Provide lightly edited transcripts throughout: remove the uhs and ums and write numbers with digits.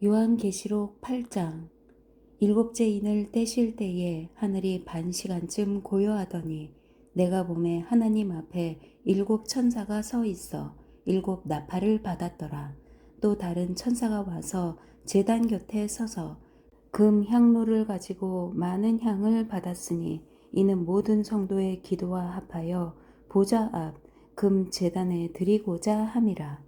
요한계시록 8장. 일곱째 인을 떼실 때에 하늘이 반 시간쯤 고요하더니 내가 보매 하나님 앞에 일곱 천사가 서 있어 일곱 나팔을 받았더라. 또 다른 천사가 와서 제단 곁에 서서 금 향로를 가지고 많은 향을 받았으니 이는 모든 성도의 기도와 합하여 보좌 앞 금 제단에 드리고자 함이라.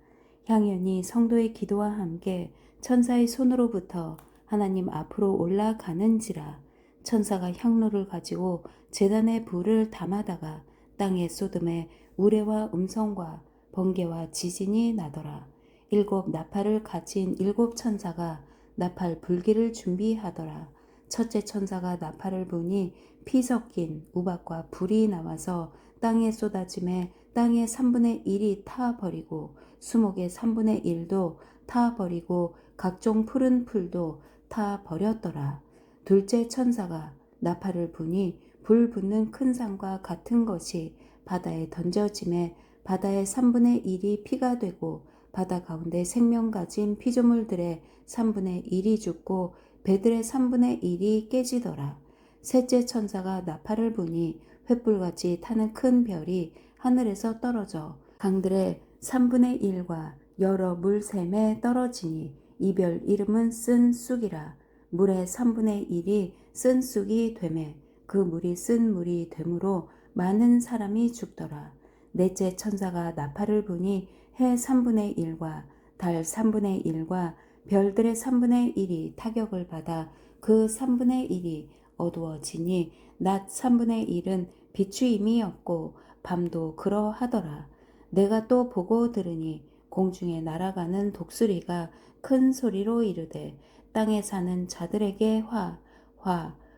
향연이 성도의 기도와 함께 천사의 손으로부터 하나님 앞으로 올라가는지라. 천사가 향로를 가지고 제단에 불을 담아다가 땅에 쏟음에 우레와 음성과 번개와 지진이 나더라. 일곱 나팔을 가진 일곱 천사가 나팔 불기를 준비하더라. 첫째 천사가 나팔을 부니 피 섞인 우박과 불이 나와서 땅에 쏟아짐에 땅의 3분의 1이 타버리고 수목의 3분의 1도 타버리고 각종 푸른 풀도 타버렸더라. 둘째 천사가 나팔을 부니 불 붙는 큰 산과 같은 것이 바다에 던져짐에 바다의 3분의 1이 피가 되고 바다 가운데 생명 가진 피조물들의 3분의 1이 죽고 배들의 3분의 1이 깨지더라. 셋째 천사가 나팔을 부니 횃불같이 타는 큰 별이 하늘에서 떨어져 강들의 3분의 1과 여러 물샘에 떨어지니 이 별 이름은 쓴 쑥이라. 물의 3분의 1이 쓴 쑥이 되매 그 물이 쓴 물이 되므로 많은 사람이 죽더라. 넷째 천사가 나팔을 부니 해 3분의 1과 달 3분의 1과 별들의 3분의 1이 타격을 받아 그 3분의 1이 어두워지니 낮 3분의 1은 비추임이 없고 밤도 그러하더라. 내가 또 보고 들으니 공중에 날아가는 독수리가 큰 소리로 이르되 땅에 사는 자들에게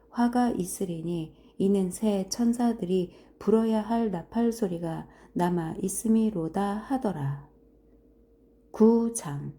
화가 있으리니 이는 새 천사들이 불어야 할 나팔 소리가 남아 있음이로다 하더라. 9장.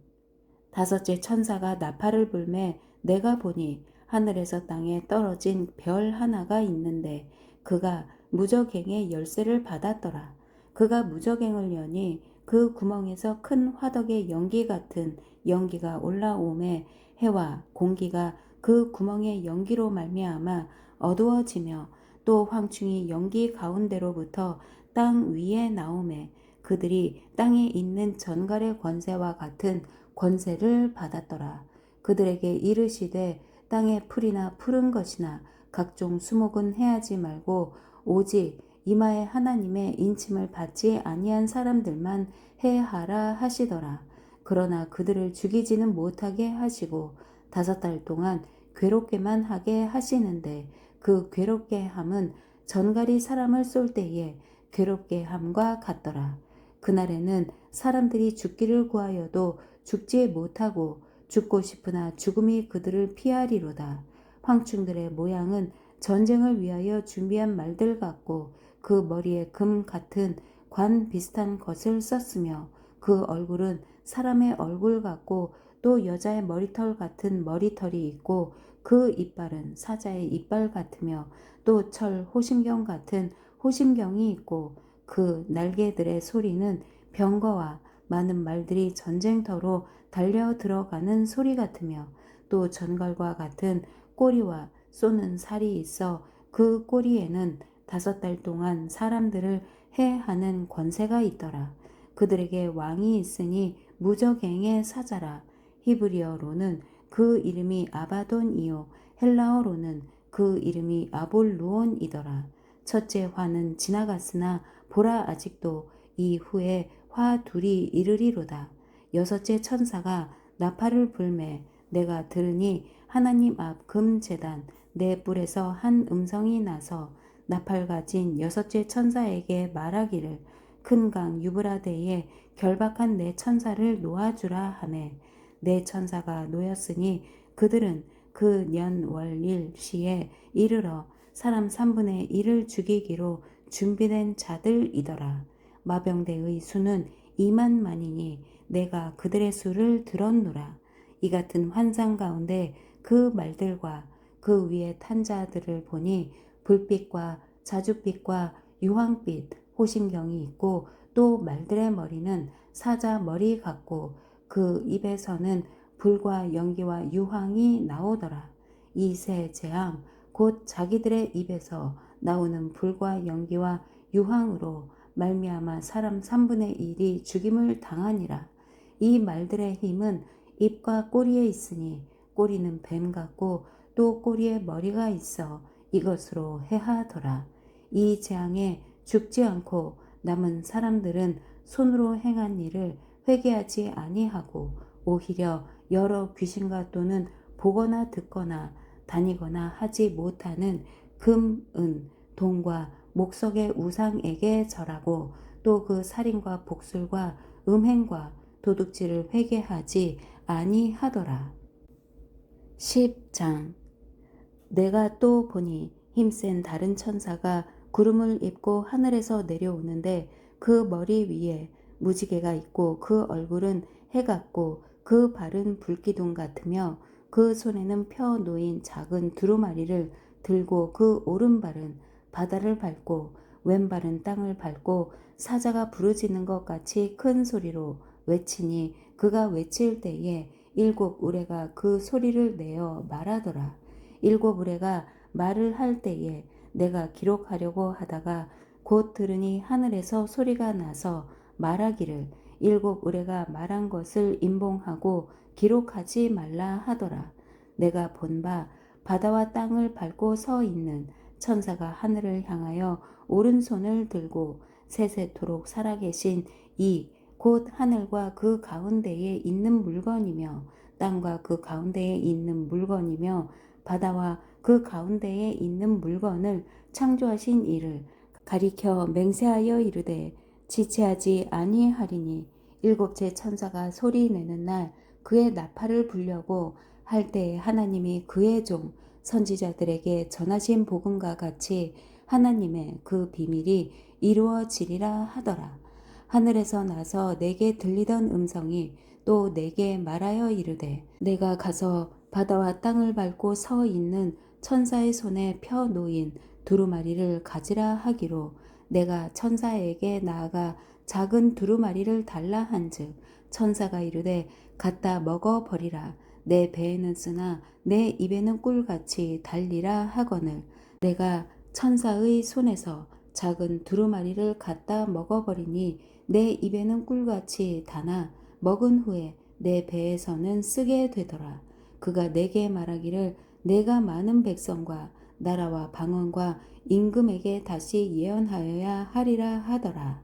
다섯째 천사가 나팔을 불매 내가 보니 하늘에서 땅에 떨어진 별 하나가 있는데 그가 무저갱의 열쇠를 받았더라. 그가 무저갱을 여니 그 구멍에서 큰 화덕의 연기 같은 연기가 올라오매 해와 공기가 그 구멍의 연기로 말미암아 어두워지며 또 황충이 연기 가운데로부터 땅 위에 나오매 그들이 땅에 있는 전갈의 권세와 같은 권세를 받았더라. 그들에게 이르시되 땅의 풀이나 푸른 것이나 각종 수목은 해하지 말고 오직 이마에 하나님의 인침을 받지 아니한 사람들만 해하라 하시더라. 그러나 그들을 죽이지는 못하게 하시고 5달 동안 괴롭게만 하게 하시는데 그 괴롭게 함은 전갈이 사람을 쏠 때에 괴롭게 함과 같더라. 그날에는 사람들이 죽기를 구하여도 죽지 못하고 죽고 싶으나 죽음이 그들을 피하리로다. 황충들의 모양은 전쟁을 위하여 준비한 말들 같고 그 머리에 금 같은 관 비슷한 것을 썼으며 그 얼굴은 사람의 얼굴 같고 또 여자의 머리털 같은 머리털이 있고 그 이빨은 사자의 이빨 같으며 또 철 호심경 같은 호심경이 있고 그 날개들의 소리는 병거와 많은 말들이 전쟁터로 달려 들어가는 소리 같으며 또 전갈과 같은 꼬리와 쏘는 살이 있어 그 꼬리에는 5달 동안 사람들을 해하는 권세가 있더라. 그들에게 왕이 있으니 무저갱의 사자라. 히브리어로는 그 이름이 아바돈이요 헬라어로는 그 이름이 아볼루온이더라. 첫째 화는 지나갔으나 보라 아직도 이후에 화 둘이 이르리로다. 여섯째 천사가 나팔을 불매 내가 들으니 하나님 앞 금제단 네 뿔에서 한 음성이 나서 나팔 가진 여섯째 천사에게 말하기를 큰 강 유브라데에 결박한 네 천사를 놓아주라 하매 네 천사가 놓였으니 그들은 그 년월일 시에 이르러 사람 3분의 1을 죽이기로 준비된 자들이더라. 마병대의 수는 2만만이니 내가 그들의 수를 들었노라. 이 같은 환상 가운데 그 말들과 그 위에 탄 자들을 보니 불빛과 자줏빛과 유황빛 호심경이 있고 또 말들의 머리는 사자 머리 같고 그 입에서는 불과 연기와 유황이 나오더라. 이 세 재앙 곧 자기들의 입에서 나오는 불과 연기와 유황으로 말미암아 사람 3분의 1이 죽임을 당하니라. 이 말들의 힘은 입과 꼬리에 있으니 꼬리는 뱀 같고 또 꼬리에 머리가 있어 이것으로 해하더라. 이 재앙에 죽지 않고 남은 사람들은 손으로 행한 일을 회개하지 아니하고 오히려 여러 귀신과 또는 보거나 듣거나 다니거나 하지 못하는 금, 은, 동과 목석의 우상에게 절하고 또 그 살인과 복술과 음행과 도둑질을 회개하지 아니하더라. 10장 내가 또 보니 힘센 다른 천사가 구름을 입고 하늘에서 내려오는데 그 머리 위에 무지개가 있고 그 얼굴은 해 같고 그 발은 불기둥 같으며 그 손에는 펴 놓인 작은 두루마리를 들고 그 오른발은 바다를 밟고 왼발은 땅을 밟고 사자가 부르짖는 것 같이 큰 소리로 외치니 그가 외칠 때에 7우레가 그 소리를 내어 말하더라. 7우레가 말을 할 때에 내가 기록하려고 하다가 곧 들으니 하늘에서 소리가 나서 말하기를 7우레가 말한 것을 임봉하고 기록하지 말라 하더라. 내가 본 바 바다와 땅을 밟고 서 있는 천사가 하늘을 향하여 오른손을 들고 세세토록 살아계신 이 곧 하늘과 그 가운데에 있는 물건이며 땅과 그 가운데에 있는 물건이며 바다와 그 가운데에 있는 물건을 창조하신 이를 가리켜 맹세하여 이르되 지체하지 아니하리니 일곱째 천사가 소리 내는 날 그의 나팔을 불려고 할 때에 하나님이 그의 종 선지자들에게 전하신 복음과 같이 하나님의 그 비밀이 이루어지리라 하더라. 하늘에서 나서 내게 들리던 음성이 또 내게 말하여 이르되 내가 가서 바다와 땅을 밟고 서 있는 천사의 손에 펴 놓인 두루마리를 가지라 하기로 내가 천사에게 나아가 작은 두루마리를 달라 한즉 천사가 이르되 갖다 먹어 버리라. 내 배에는 쓰나 내 입에는 꿀같이 달리라 하거늘 내가 천사의 손에서 작은 두루마리를 갖다 먹어버리니 내 입에는 꿀같이 다나 먹은 후에 내 배에서는 쓰게 되더라. 그가 내게 말하기를 내가 많은 백성과 나라와 방언과 임금에게 다시 예언하여야 하리라 하더라.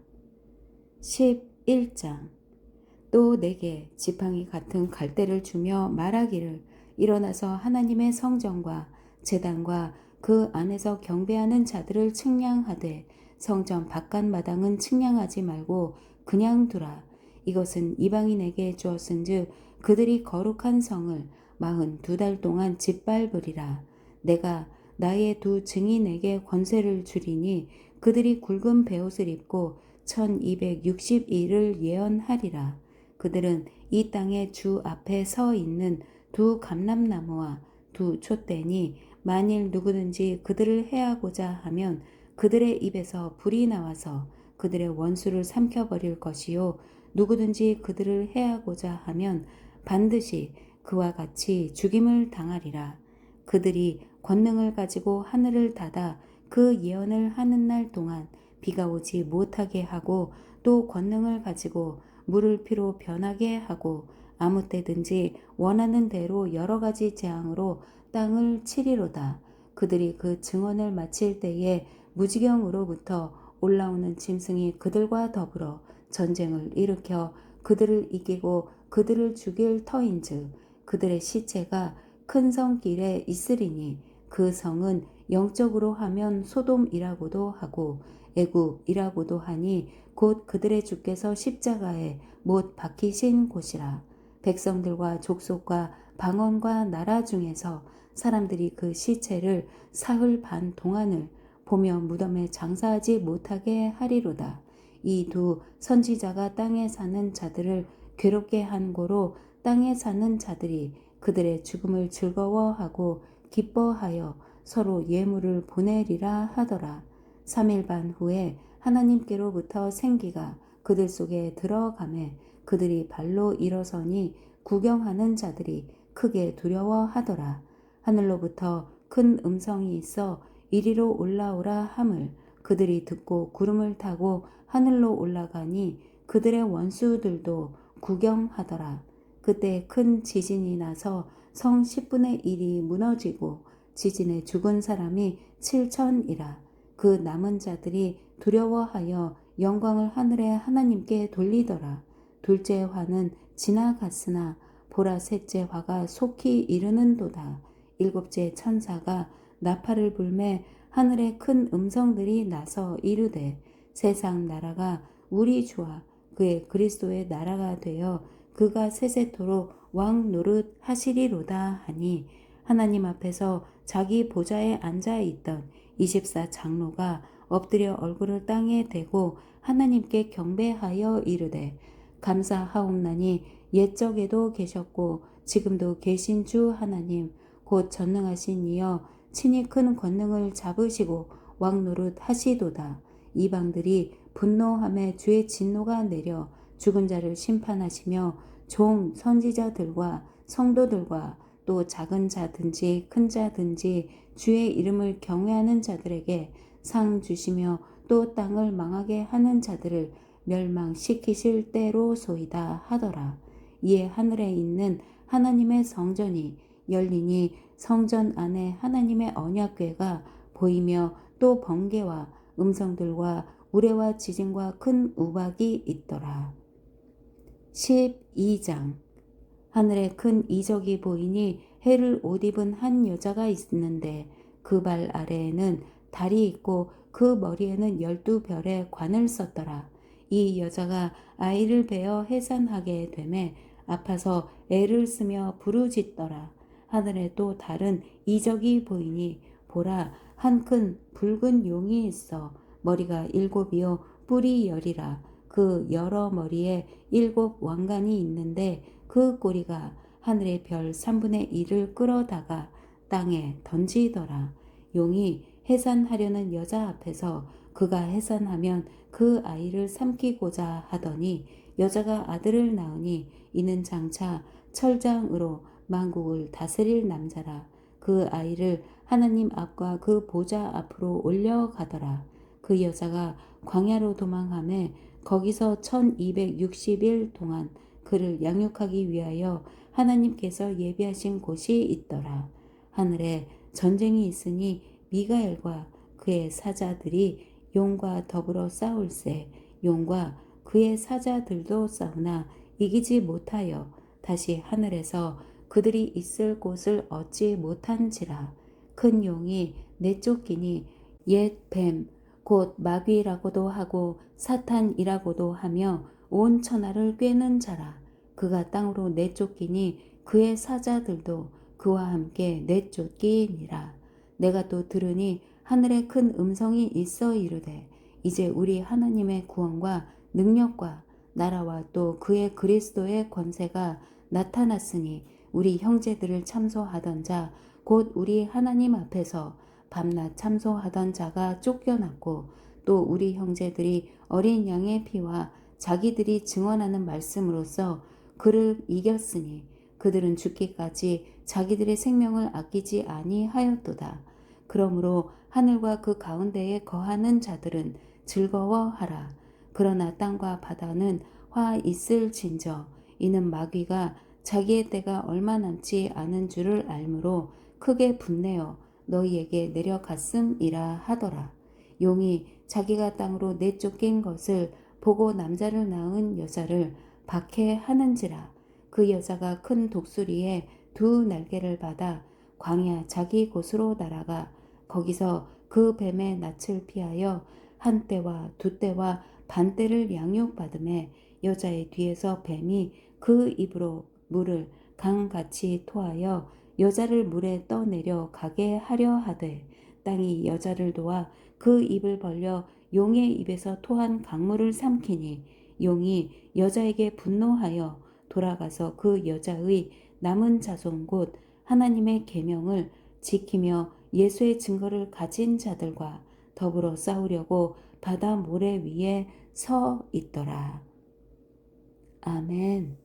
11장 또 내게 지팡이 같은 갈대를 주며 말하기를 일어나서 하나님의 성전과 제단과 그 안에서 경배하는 자들을 측량하되 성전 바깥 마당은 측량하지 말고 그냥 두라. 이것은 이방인에게 주었은즉 그들이 거룩한 성을 42달 동안 짓밟으리라. 내가 나의 두 증인에게 권세를 주리니 그들이 굵은 베옷을 입고 1260일을 예언하리라. 그들은 이 땅의 주 앞에 서 있는 두 감람나무와 두 촛대니 만일 누구든지 그들을 해하고자 하면 그들의 입에서 불이 나와서 그들의 원수를 삼켜버릴 것이요 누구든지 그들을 해하고자 하면 반드시 그와 같이 죽임을 당하리라. 그들이 권능을 가지고 하늘을 닫아 그 예언을 하는 날 동안 비가 오지 못하게 하고 또 권능을 가지고 물을 피로 변하게 하고 아무 때든지 원하는 대로 여러 가지 재앙으로 땅을 치리로다. 그들이 그 증언을 마칠 때에 무지경으로부터 올라오는 짐승이 그들과 더불어 전쟁을 일으켜 그들을 이기고 그들을 죽일 터인즉 그들의 시체가 큰 성 길에 있으리니 그 성은 영적으로 하면 소돔이라고도 하고 애굽이라고도 하니 곧 그들의 주께서 십자가에 못 박히신 곳이라. 백성들과 족속과 방언과 나라 중에서 사람들이 그 시체를 사흘 반 동안을 보며 무덤에 장사하지 못하게 하리로다. 이 두 선지자가 땅에 사는 자들을 괴롭게 한 고로 땅에 사는 자들이 그들의 죽음을 즐거워하고 기뻐하여 서로 예물을 보내리라 하더라. 3일 반 후에 하나님께로부터 생기가 그들 속에 들어가매 그들이 발로 일어서니 구경하는 자들이 크게 두려워하더라. 하늘로부터 큰 음성이 있어 이리로 올라오라 함을 그들이 듣고 구름을 타고 하늘로 올라가니 그들의 원수들도 구경하더라. 그때 큰 지진이 나서 성 10분의 1이 무너지고 지진에 죽은 사람이 7천이라. 그 남은 자들이 두려워하여 영광을 하늘의 하나님께 돌리더라. 둘째 화는 지나갔으나 보라 셋째 화가 속히 이르는도다. 일곱째 천사가 나팔을 불매 하늘에 큰 음성들이 나서 이르되 세상 나라가 우리 주와 그의 그리스도의 나라가 되어 그가 세세토록 왕 노릇 하시리로다 하니 하나님 앞에서 자기 보좌에 앉아 있던 24 장로가 엎드려 얼굴을 땅에 대고 하나님께 경배하여 이르되 감사하옵나니 옛적에도 계셨고 지금도 계신 주 하나님 곧 전능하신 이여 친히 큰 권능을 잡으시고 왕노릇 하시도다. 이방들이 분노함에 주의 진노가 내려 죽은 자를 심판하시며 종 선지자들과 성도들과 또 작은 자든지 큰 자든지 주의 이름을 경외하는 자들에게 상 주시며 또 땅을 망하게 하는 자들을 멸망시키실 때로소이다 하더라. 이에 하늘에 있는 하나님의 성전이 열리니 성전 안에 하나님의 언약궤가 보이며 또 번개와 음성들과 우레와 지진과 큰 우박이 있더라. 12장 하늘에 큰 이적이 보이니 해를 옷 입은 한 여자가 있는데 그 발 아래에는 달이 있고 그 머리에는 12별의 관을 썼더라. 이 여자가 아이를 베어 해산하게 되매 아파서 애를 쓰며 부르짖더라. 하늘에 또 다른 이적이 보이니 보라 한 큰 붉은 용이 있어 머리가 7이요 뿔이 10이라. 그 여러 머리에 7 왕관이 있는데 그 꼬리가 하늘의 별 3분의 1을 끌어다가 땅에 던지더라. 용이 해산하려는 여자 앞에서 그가 해산하면 그 아이를 삼키고자 하더니 여자가 아들을 낳으니 이는 장차 철장으로 만국을 다스릴 남자라. 그 아이를 하나님 앞과 그 보좌 앞으로 올려가더라. 그 여자가 광야로 도망하매 거기서 1260일 동안 그를 양육하기 위하여 하나님께서 예비하신 곳이 있더라. 하늘에 전쟁이 있으니 미가엘과 그의 사자들이 용과 더불어 싸울세. 용과 그의 사자들도 싸우나 이기지 못하여 다시 하늘에서 그들이 있을 곳을 얻지 못한지라. 큰 용이 내쫓기니 옛 뱀 곧 마귀라고도 하고 사탄이라고도 하며 온 천하를 꿰는 자라. 그가 땅으로 내쫓기니 그의 사자들도 그와 함께 내쫓기니라. 내가 또 들으니 하늘에 큰 음성이 있어 이르되 이제 우리 하나님의 구원과 능력과 나라와 또 그의 그리스도의 권세가 나타났으니 우리 형제들을 참소하던 자 곧 우리 하나님 앞에서 밤낮 참소하던 자가 쫓겨났고 또 우리 형제들이 어린 양의 피와 자기들이 증언하는 말씀으로써 그를 이겼으니 그들은 죽기까지 자기들의 생명을 아끼지 아니하였도다. 그러므로 하늘과 그 가운데에 거하는 자들은 즐거워하라. 그러나 땅과 바다는 화 있을진저 이는 마귀가 자기의 때가 얼마 남지 않은 줄을 알므로 크게 분내어 너희에게 내려갔음이라 하더라. 용이 자기가 땅으로 내쫓긴 것을 보고 남자를 낳은 여자를 박해하는지라. 그 여자가 큰 독수리에 2 날개를 받아 광야 자기 곳으로 날아가 거기서 그 뱀의 낯을 피하여 한 때와 2 때와 반 때를 양육받음에 여자의 뒤에서 뱀이 그 입으로 물을 강같이 토하여 여자를 물에 떠내려 가게 하려 하되 땅이 여자를 도와 그 입을 벌려 용의 입에서 토한 강물을 삼키니 용이 여자에게 분노하여 돌아가서 그 여자의 남은 자손 곧 하나님의 계명을 지키며 예수의 증거를 가진 자들과 더불어 싸우려고 바다 모래 위에 서 있더라. 아멘.